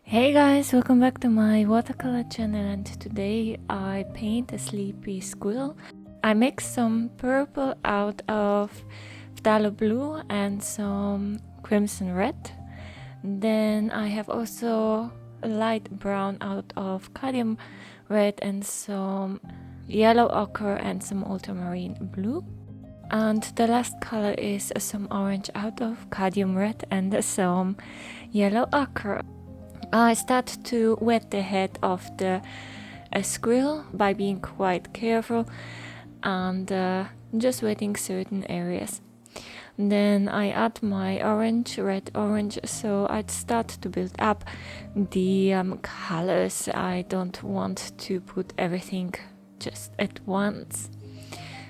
Hey guys, welcome back to my watercolor channel, and today I paint a sleepy squirrel. I mixed some purple out of phthalo blue and some crimson red. Then I have also a light brown out of cadmium red and some yellow ochre and some ultramarine blue. And the last color is some orange out of cadmium red and some yellow ochre. I start to wet the head of the squirrel by being quite careful and just wetting certain areas. Then I add my orange, red, orange, so I start to build up the colors. I don't want to put everything just at once.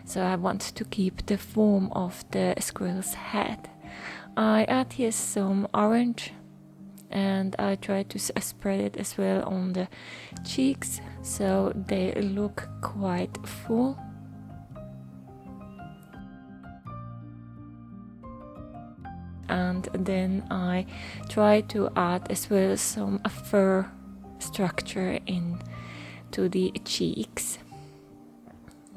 So I want to keep the form of the squirrel's head. I add here some orange and I try to spread it as well on the cheeks so they look quite full. And then I try to add as well some fur structure into the cheeks.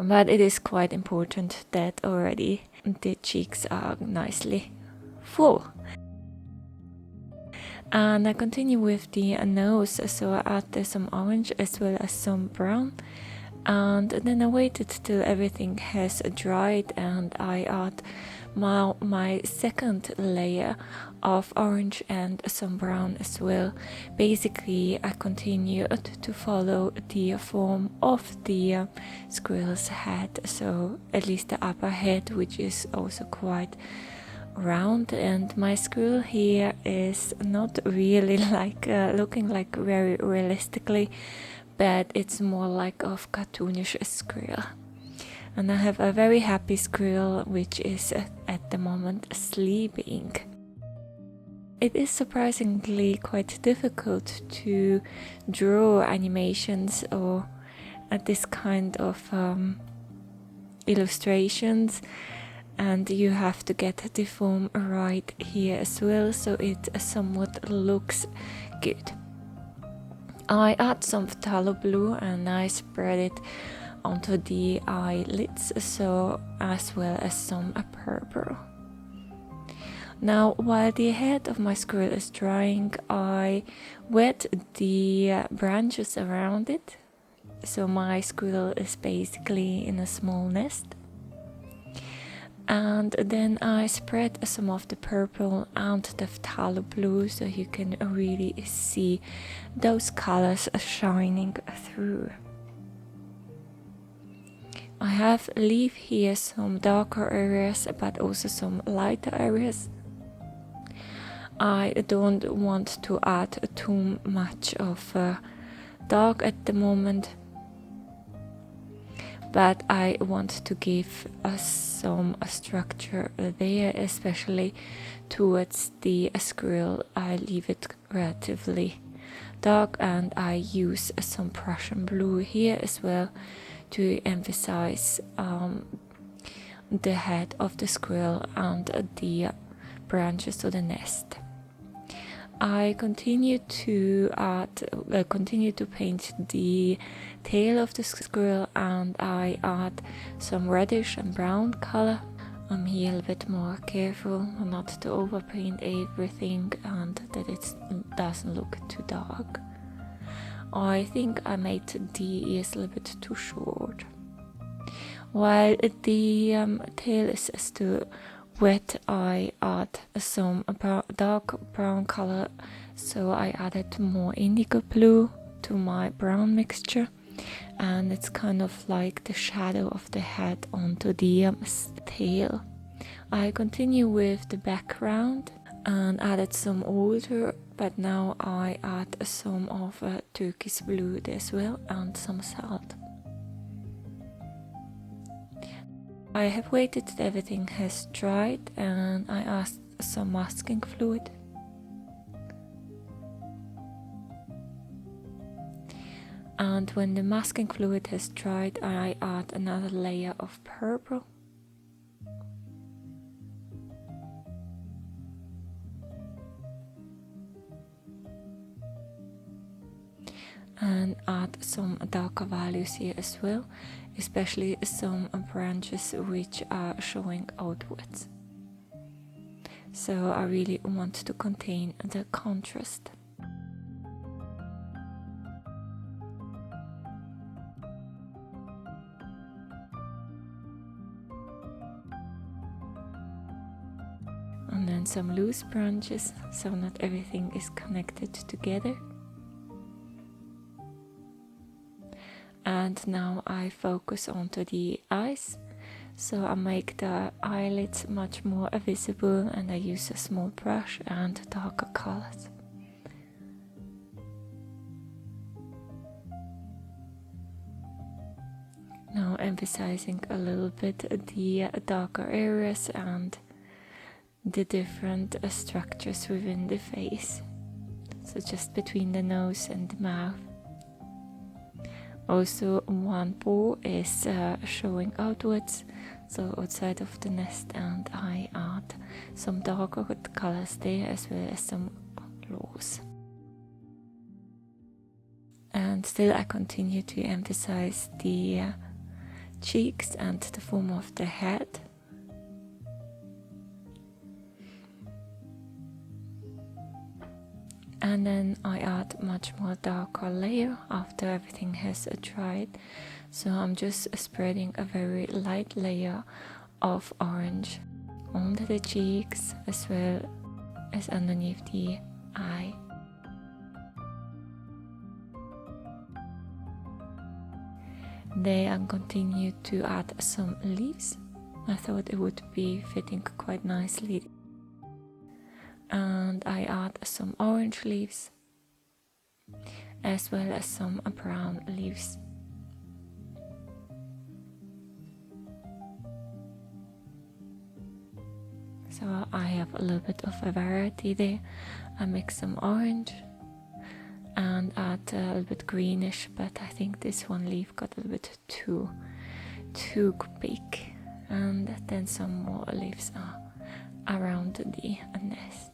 But it is quite important that already the cheeks are nicely full. And I continue with the nose, so I add some orange as well as some brown. And then I waited till everything has dried and I add my second layer of orange and some brown as well. Basically, I continued to follow the form of the squirrel's head, so at least the upper head, which is also quite round, and my squirrel here is not really like looking like very realistically, but it's more like of cartoonish squirrel. And I have a very happy squirrel which is at the moment sleeping. It is surprisingly quite difficult to draw animations or this kind of illustrations, and you have to get the form right here as well, so it somewhat looks good. I add some phthalo blue and I spread it onto the eyelids, so as well as some purple. Now, while the head of my squirrel is drying, I wet the branches around it, so my squirrel is basically in a small nest. And then I spread some of the purple and the phthalo blue so you can really see those colors shining through. I have leave here some darker areas but also some lighter areas. I don't want to add too much of dark at the moment, but I want to give us some structure there, especially towards the squirrel. I leave it relatively dark and I use some Prussian blue here as well to emphasize the head of the squirrel and the branches to the nest. I continue to paint the tail of the squirrel, and I add some reddish and brown color. I'm here a little bit more careful not to overpaint everything and that it doesn't look too dark. I think I made the ears a little bit too short. While the tail is still wet, I add some dark brown color, so I added more indigo blue to my brown mixture, and it's kind of like the shadow of the head onto the tail. I continue with the background and added some older, but now I add some of turquoise blue as well and some salt. I have waited till everything has dried and I add some masking fluid. And when the masking fluid has dried, I add another layer of purple. and add some darker values here as well, especially some branches which are showing outwards. So I really want to contain the contrast. And then some loose branches, so not everything is connected together. And now I focus onto the eyes, so I make the eyelids much more visible, and I use a small brush and darker colors. Now emphasizing a little bit the darker areas and the different structures within the face, so just between the nose and the mouth. Also, one paw is showing outwards, so outside of the nest, and I add some darker colors there as well as some claws. And still I continue to emphasize the cheeks and the form of the head. And then I add much more darker layer after everything has dried. So I'm just spreading a very light layer of orange under the cheeks as well as underneath the eye. There I continue to add some leaves. I thought it would be fitting quite nicely. And I add some orange leaves as well as some brown leaves. So I have a little bit of a variety there. I mix some orange and add a little bit greenish, but I think this one leaf got a little bit too big. And then some more leaves around the nest.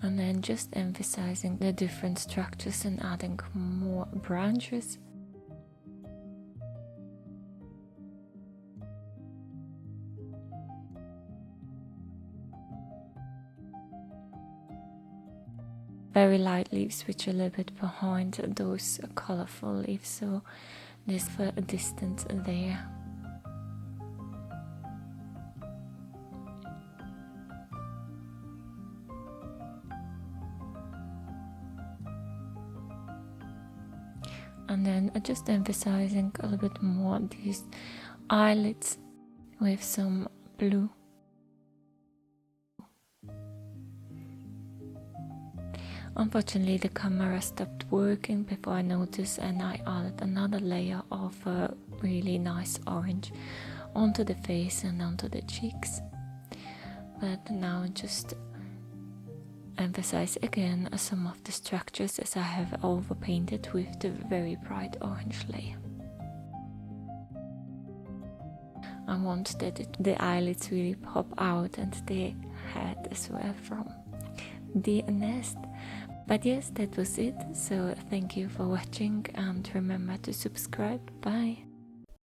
And then just emphasizing the different structures and adding more branches. Very light leaves which are a little bit behind those colorful leaves, so there's a distance there. And then just emphasizing a little bit more these eyelids with some blue. Unfortunately, the camera stopped working before I noticed, and I added another layer of really nice orange onto the face and onto the cheeks. But now just emphasize again some of the structures as I have overpainted with the very bright orange layer. I want that the eyelids really pop out and the head as well from the nest. But yes, that was it. So thank you for watching and remember to subscribe. Bye.